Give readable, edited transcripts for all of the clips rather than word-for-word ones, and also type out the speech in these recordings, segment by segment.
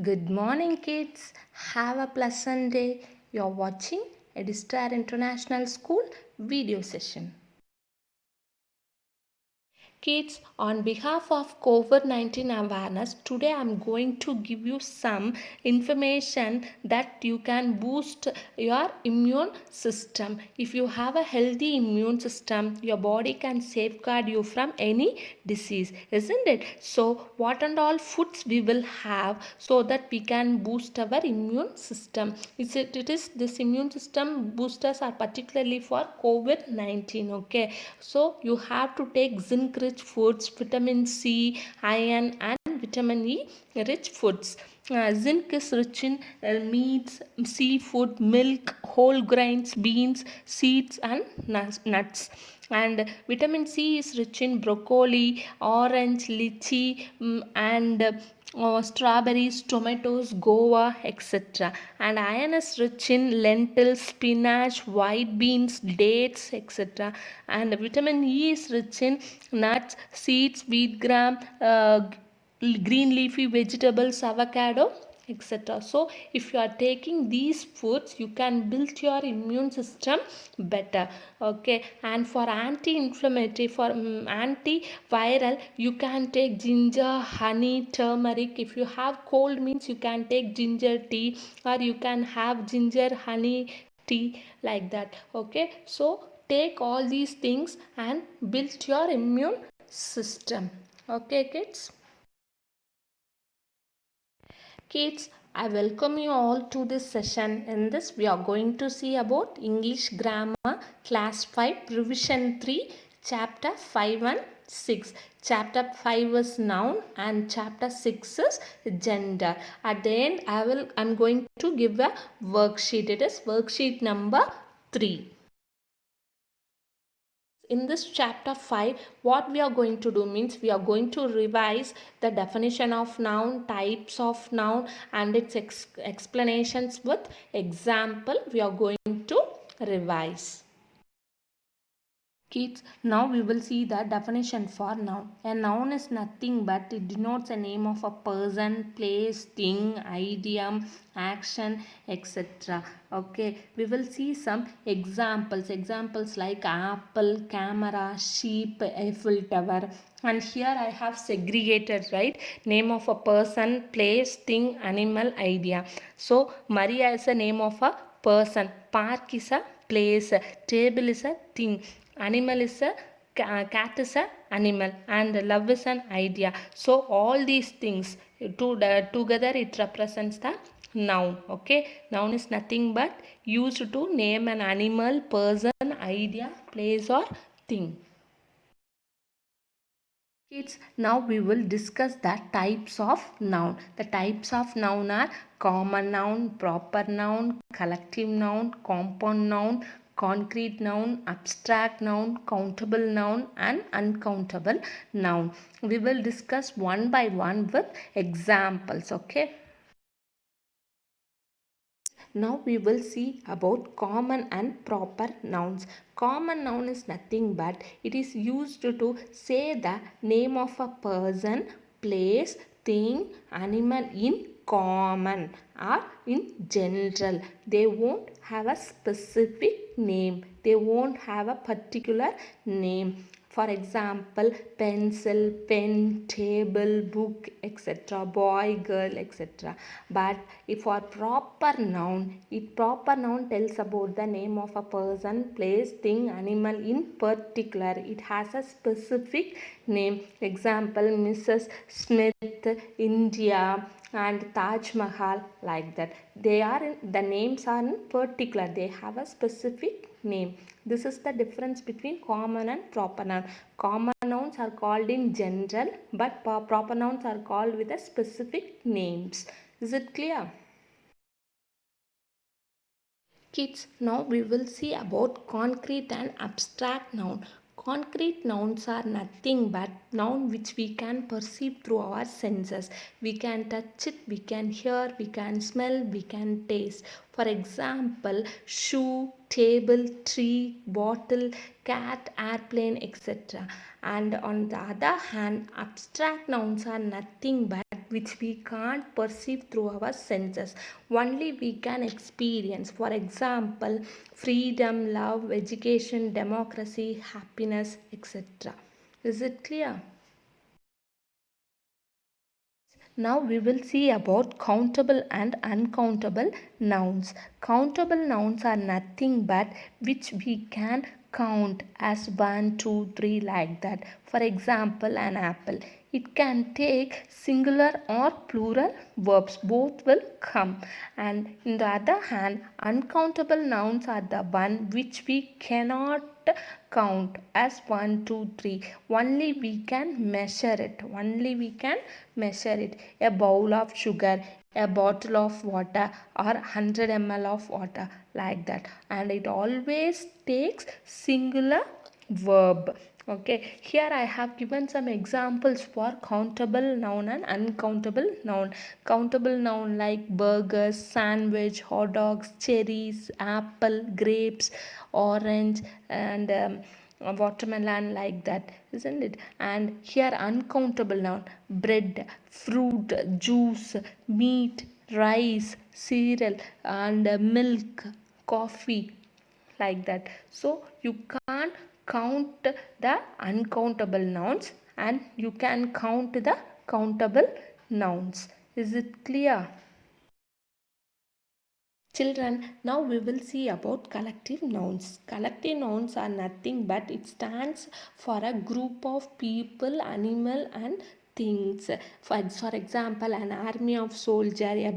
Good morning, kids. Have a pleasant day. You're watching Edistar International School video session. Kids, on behalf of COVID-19 awareness, today I'm going to give you some information that you can boost your immune system. If you have a healthy immune system, your body can safeguard you from any disease, isn't it? So, what and all foods we will have so that we can boost our immune system? It is this immune system boosters are particularly for COVID-19. Okay, so you have to take zinc rich foods, vitamin C, iron, and vitamin E rich foods. Zinc is rich in meats, seafood, milk, whole grains, beans, seeds, and nuts. And vitamin C is rich in broccoli, orange, lychee, and strawberries, tomatoes, guava, etc. And iron is rich in lentils, spinach, white beans, dates, etc. And vitamin E is rich in nuts, seeds, wheat gram, green leafy vegetables, avocado, etc. So if you are taking these foods, you can build your immune system better. Okay, and for anti-inflammatory, for antiviral, you can take ginger, honey, turmeric. If you have cold means you can take ginger tea, or you can have ginger honey tea, like that. Okay, so take all these things and build your immune system. Okay, kids. Kids, I welcome you all to this session. In this, we are going to see about English Grammar Class 5 Revision 3, Chapter 5 and 6. Chapter 5 is Noun and Chapter 6 is Gender. At the end, I'm going to give a worksheet. It is worksheet number 3. In this chapter 5, what we are going to do means we are going to revise the definition of noun, types of noun, and its explanations with example. We are going to revise. Kids, now we will see the definition for noun. A noun is nothing but it denotes a name of a person, place, thing, idiom, action, etc. Okay, we will see some examples. Examples like apple, camera, sheep, Eiffel Tower. And here I have segregated, right? Name of a person, place, thing, animal, idea. So, Maria is a name of a person. Park is a place. Table is a thing. Animal is a cat is a animal, and love is an idea. So all these things together it represents the noun. Okay, noun is nothing but used to name an animal, person, idea, place, or thing. Kids, now we will discuss the types of noun. The types of noun are common noun, proper noun, collective noun, compound noun, concrete noun, abstract noun, countable noun, and uncountable noun. We will discuss one by one with examples. Okay. Now we will see about common and proper nouns. Common noun is nothing but it is used to say the name of a person, place, thing, animal in common or in general. They won't have a specific name. They won't have a particular name. For example, pencil, pen, table, book, etc. Boy, girl, etc. But if for proper noun, proper noun tells about the name of a person, place, thing, animal in particular. It has a specific name. Example, Mrs. Smith, India, and Taj Mahal, like that. The names are in particular. They have a specific name. This is the difference between common and proper noun. Common nouns are called in general, but proper nouns are called with a specific names. Is it clear? Kids, now we will see about concrete and abstract noun. Concrete nouns are nothing but noun which we can perceive through our senses. We can touch it, we can hear, we can smell, we can taste. For example, shoe, table, tree, bottle, cat, airplane, etc. And on the other hand, abstract nouns are nothing but which we can't perceive through our senses. Only we can experience. For example, freedom, love, education, democracy, happiness, etc. Is it clear? Now we will see about countable and uncountable nouns. Countable nouns are nothing but which we can count as 1, 2, 3 like that. For example, an apple. It can take singular or plural verbs. Both will come. And in the other hand, uncountable nouns are the one which we cannot count as 1, 2, 3. Only we can measure it. Only we can measure it. A bowl of sugar, a bottle of water, or 100 ml of water, like that. And it always takes singular verb. Okay, here I have given some examples for countable noun and uncountable noun. Countable noun like burgers, sandwich, hot dogs, cherries, apple, grapes, orange, and watermelon, like that, isn't it? And here uncountable noun: bread, fruit, juice, meat, rice, cereal, and milk, coffee, like that. So you can't count the uncountable nouns and you can count the countable nouns. Is it clear? Children, now we will see about collective nouns. Collective nouns are nothing but it stands for a group of people, animal, and things. For example, an army of soldiers, a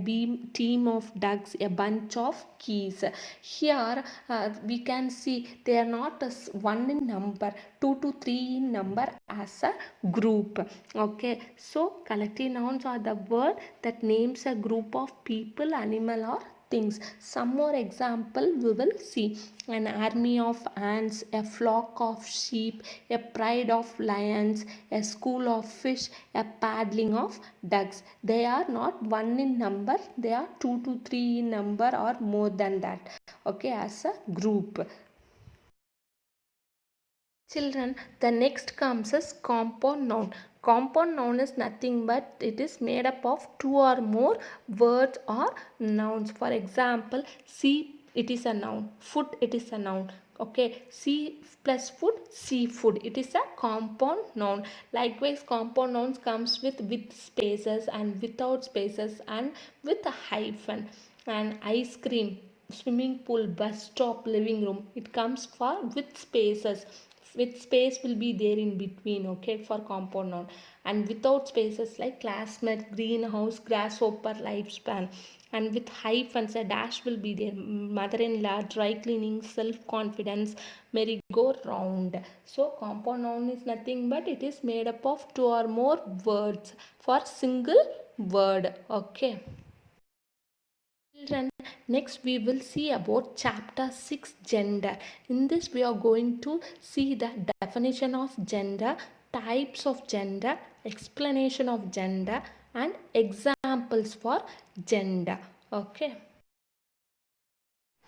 team of ducks, a bunch of keys. Here we can see they are not as one in number, two to three in number as a group. Okay, so collective nouns are the word that names a group of people, animal, or things. Some more example we will see: an army of ants, a flock of sheep, a pride of lions, a school of fish, a paddling of ducks. They are not one in number, they are two to three in number or more than that. Okay, as a group. Children, the next comes as compound noun. Compound noun is nothing but it is made up of two or more words or nouns. For example, see, it is a noun. Food, it is a noun. Okay, sea plus food, seafood. It is a compound noun. Likewise, compound nouns comes with spaces and without spaces and with a hyphen. And ice cream, swimming pool, bus stop, living room. It comes for with spaces. With space will be there in between, okay, for compound noun. And without spaces like classmate, greenhouse, grasshopper, lifespan. And with hyphens, a dash will be there: mother-in-law, dry cleaning, self-confidence, merry-go-round. So compound noun is nothing but it is made up of two or more words for single word. Okay. Children, next we will see about chapter 6, gender. In this we are going to see the definition of gender, types of gender, explanation of gender, and examples for gender. Okay.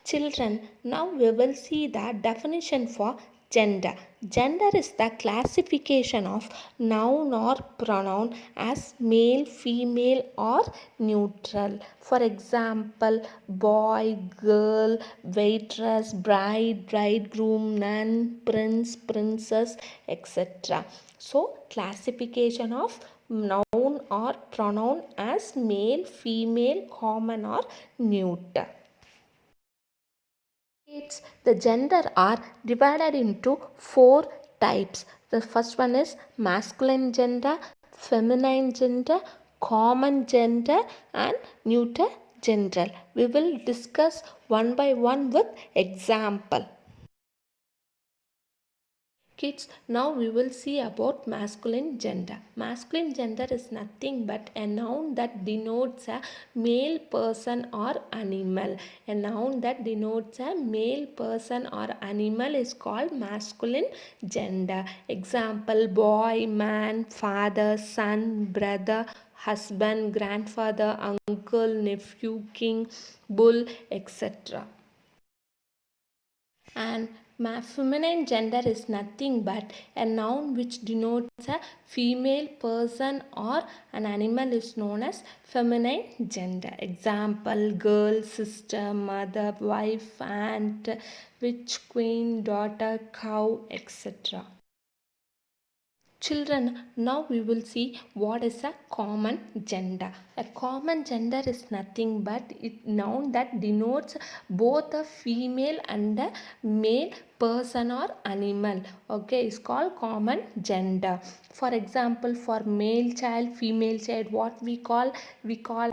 Children, now we will see the definition for gender. Gender is the classification of noun or pronoun as male, female, or neutral. For example, boy, girl, waitress, bride, bridegroom, nun, prince, princess, etc. So, classification of noun or pronoun as male, female, common, or neuter. The gender are divided into four types. The first one is masculine gender, feminine gender, common gender, and neuter gender. We will discuss one by one with example. Kids, now we will see about masculine gender. Masculine gender is nothing but a noun that denotes a male person or animal. A noun that denotes a male person or animal is called masculine gender. Example: boy, man, father, son, brother, husband, grandfather, uncle, nephew, king, bull, etc. And Feminine gender is nothing but a noun which denotes a female person or an animal is known as feminine gender. Example: girl, sister, mother, wife, aunt, witch, queen, daughter, cow, etc. Children, now we will see what is a common gender. A common gender is nothing but it noun that denotes both a female and a male person or animal. Okay, it's called common gender. For example, for male child, female child, what we call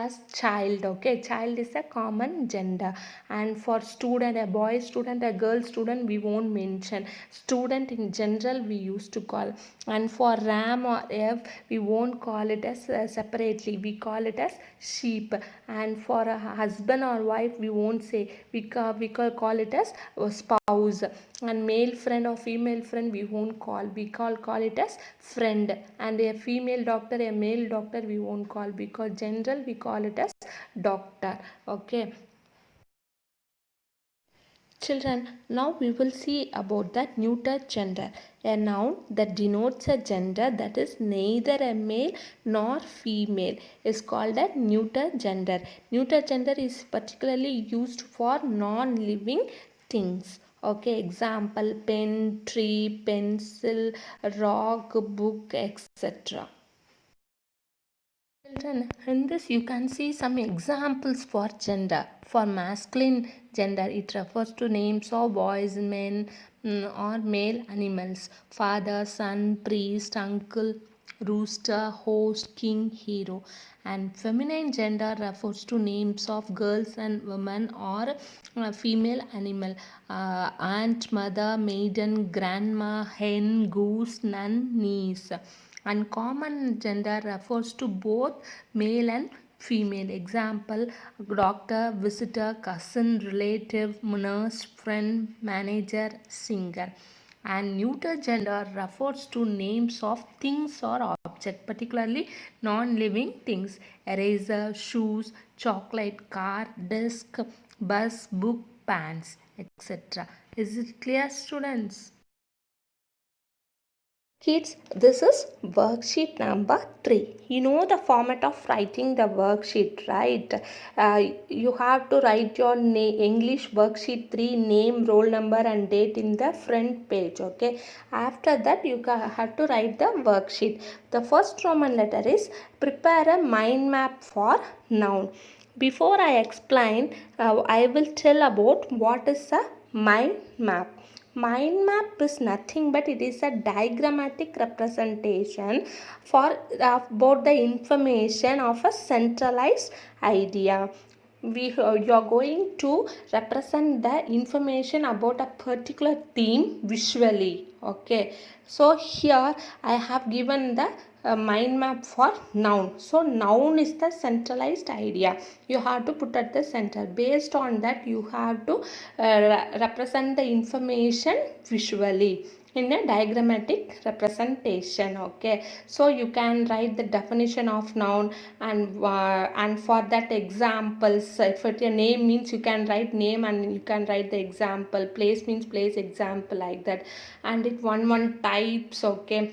as child. Okay, child is a common gender. And for student, a boy student, a girl student, we won't mention. Student in general we used to call. And for ram or f, we won't call it as separately, we call it as sheep. And for a husband or wife, we won't say, call it as spouse. And male friend or female friend, we won't call, call it as friend. And a female doctor, a male doctor, we won't call, because general we call it as doctor. Okay. Children, now we will see about the neuter gender, a noun that denotes a gender that is neither a male nor female is called a neuter gender. Neuter gender is particularly used for non-living things. Okay, example: pen, tree, pencil, rock, book, etc. Children, in this you can see some examples for gender. For masculine gender, it refers to names of boys, men, or male animals. Father, son, priest, uncle, rooster, host, king, hero. And feminine gender refers to names of girls and women or female animal. Aunt, mother, maiden, grandma, hen, goose, nun, niece. Uncommon gender refers to both male and female. Example: doctor, visitor, cousin, relative, nurse, friend, manager, singer. And neuter gender refers to names of things or objects, particularly non-living things. Eraser, shoes, chocolate, car, desk, bus, book, pants, etc. Is it clear, students? Kids, this is worksheet number 3. You know the format of writing the worksheet, right? You have to write your English worksheet 3 name, roll number and date in the front page, okay? After that, you have to write the worksheet. The first Roman letter is prepare a mind map for noun. Before I explain, I will tell about what is a mind map. Mind map is nothing but it is a diagrammatic representation for about the information of a centralized idea. You are going to represent the information about a particular theme visually. Okay, so here I have given the mind map for noun. So noun is the centralized idea, you have to put at the center. Based on that, you have to represent the information visually in a diagrammatic representation. Okay, so you can write the definition of noun, and for that examples, if it a name means you can write name and you can write the example. Place means place, example, like that. And it one types. Okay,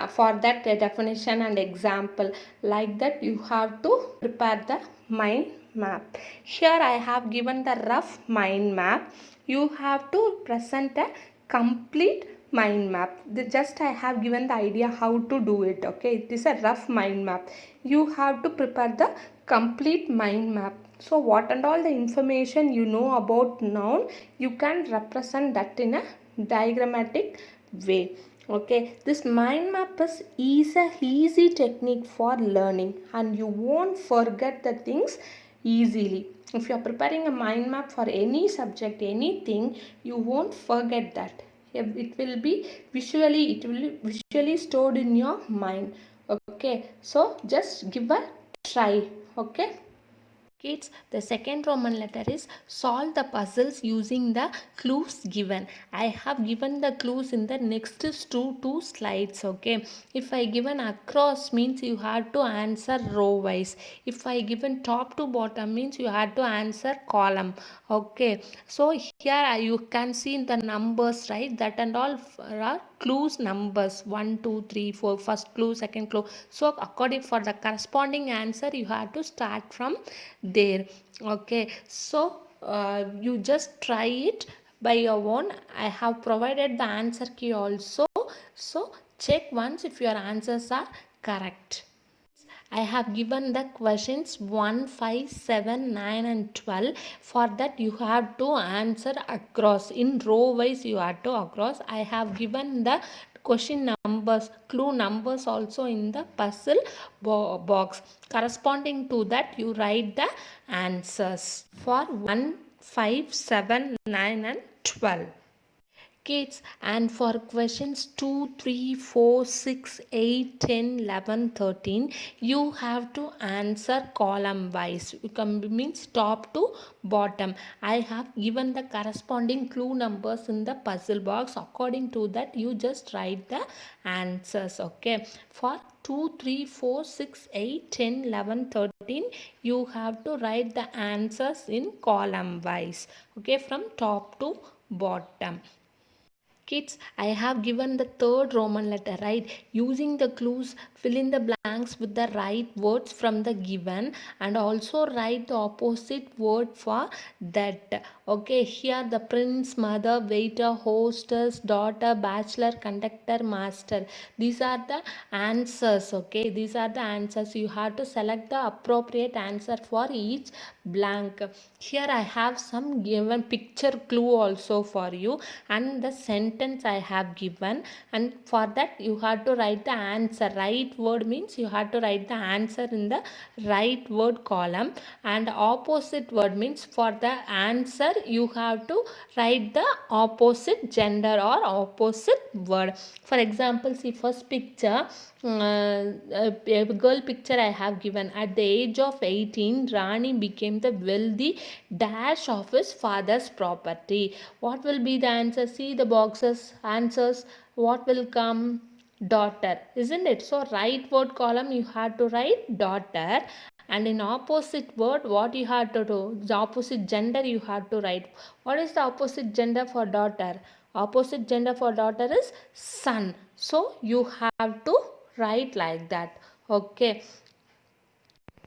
for that definition and example, like that you have to prepare the mind map. Here I have given the rough mind map. You have to present a complete mind map. Just I have given the idea how to do it. Okay, it is a rough mind map. You have to prepare the complete mind map. So what and all the information you know about noun, you can represent that in a diagrammatic way. Okay, this mind map is a easy technique for learning and you won't forget the things easily. If you are preparing a mind map for any subject, anything, you won't forget that. It will be visually stored in your mind. Okay, so just give a try. Okay. Kids, the second Roman letter is solve the puzzles using the clues given. I have given the clues in the next two slides. Okay, if I given across means you have to answer row wise. If I given top to bottom means you have to answer column. Okay, so here you can see the numbers, right? That and all are clues numbers 1 2 3 4, first clue, second clue. So according for the corresponding answer you have to start from there. Okay, so you just try it by your own. I have provided the answer key also, so check once if your answers are correct. I have given the questions 1, 5, 7, 9 and 12. For that you have to answer across. In row wise you have to across. I have given the question numbers, clue numbers also in the puzzle box. Corresponding to that you write the answers for 1, 5, 7, 9 and 12. Kids, and for questions 2, 3, 4, 6, 8, 10, 11, 13, you have to answer column wise. Means top to bottom. I have given the corresponding clue numbers in the puzzle box. According to that you just write the answers. Okay, for 2, 3, 4, 6, 8, 10, 11, 13, you have to write the answers in column wise. Okay, from top to bottom. Kids, I have given the third Roman letter, right? Using the clues, fill in the blanks with the right words from the given and also write the opposite word for that. Okay, here the prince, mother, waiter, hostess, daughter, bachelor, conductor, master. These are the answers. Okay, these are the answers. You have to select the appropriate answer for each blank. Here I have some given picture clue also for you and the sentence I have given, and for that you have to write the answer. Right word means you have to write the answer in the right word column, and opposite word means for the answer you have to write the opposite gender or opposite word. For example, see first picture, a girl picture I have given. At the age of 18, Rani became the wealthy dash of his father's property. What will be the answer? See the boxes, answers. What will come? Daughter, isn't it? So right word column you have to write daughter, and in opposite word what you have to do? The opposite gender you have to write. What is the opposite gender for daughter? Opposite gender for daughter is son. So you have to write like that. Okay.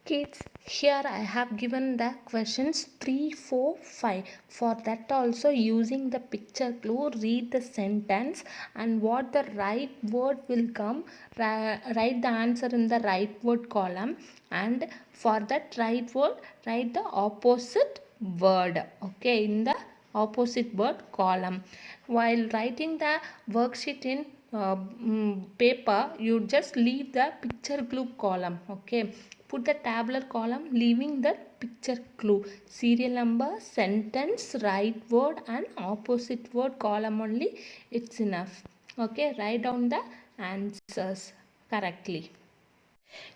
Kids, here I have given the questions 3, 4, 5. For that also using the picture clue, read the sentence and what the right word will come, write the answer in the right word column, and for that right word write the opposite word. Okay, in the opposite word column. While writing the worksheet in paper, you just leave the picture clue column. Okay, put the tabular column leaving the picture clue, serial number, sentence, right word and opposite word column only, it's enough. Okay, write down the answers correctly.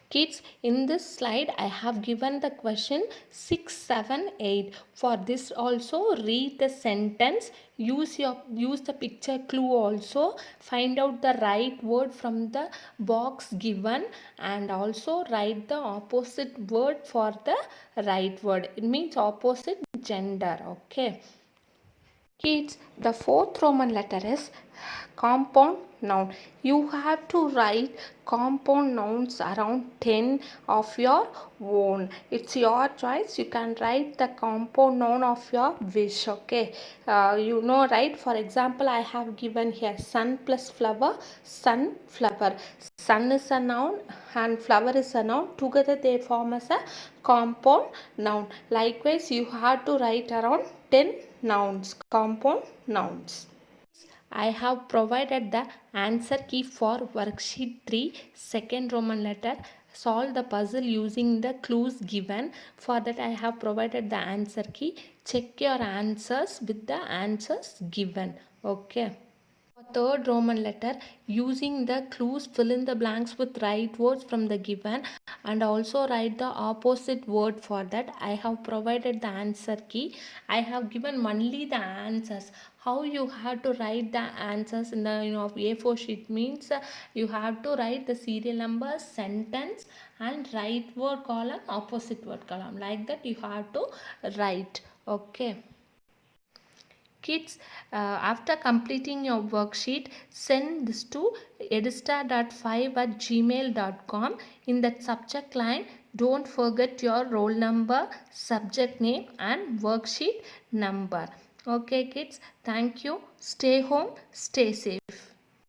Kids, in this slide I have given the question 6, 7, 8. For this also read the sentence, use the picture clue also, find out the right word from the box given and also write the opposite word for the right word. It means opposite gender. Okay. Kids, the fourth Roman letter is compound noun. You have to write compound nouns around 10 of your own. It's your choice. You can write the compound noun of your wish. Okay. You know, right? For example, I have given here sun plus flower, sunflower. Sun is a noun and flower is a noun. Together they form as a compound noun. Likewise, you have to write around 10 nouns, compound nouns. I have provided the answer key for worksheet 3, second Roman letter. Solve the puzzle using the clues given. For that I have provided the answer key. Check your answers with the answers given. Okay. third Roman letter. Using the clues, fill in the blanks with right words from the given and also write the opposite word for that. I have provided the answer key. I have given only the answers. How you have to write the answers in the A4 sheet means you have to write the serial number, sentence and right word column, opposite word column, like that you have to write. Okay kids, after completing your worksheet, send this to edistar.5@gmail.com. In that subject line, don't forget your roll number, subject name and worksheet number. Okay kids, thank you. Stay home, stay safe.